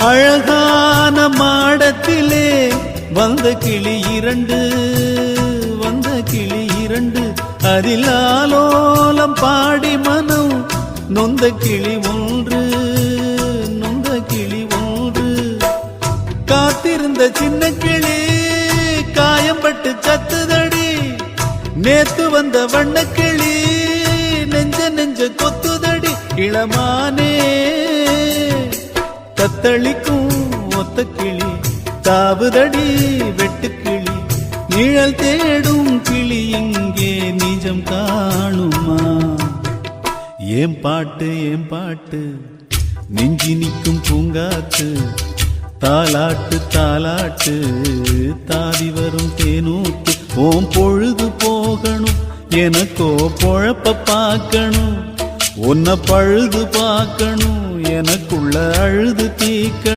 அழகான மாடத்திலே வந்த கிளி இரண்டு அதில் ஆலோலம் பாடி மனம் நொந்த கிளி ஒன்று காத்திருந்த சின்ன கிளி காயம்பட்டு சத்துதடி நேத்து வந்த வண்ண கிளி நெஞ்ச கொத்துதடி இளமானே தத்தளிக்கும் ஒத்த கிளி தாவுதடி வெட்டுக்கிளி நிழல் தேடும் கிளி இங்கே நிஜம் காணுமா ஏன் பாட்டு நெஞ்சி நிற்கும் பூங்காத்து தாலாட்டு தாவி வரும் தேனூத்து ஓம் பொழுது போகணும் எனக்கோ பொழப்ப பார்க்கணும் உன்னை பழுது பார்க்கணும் எனக்குள்ள அழுது தீக்க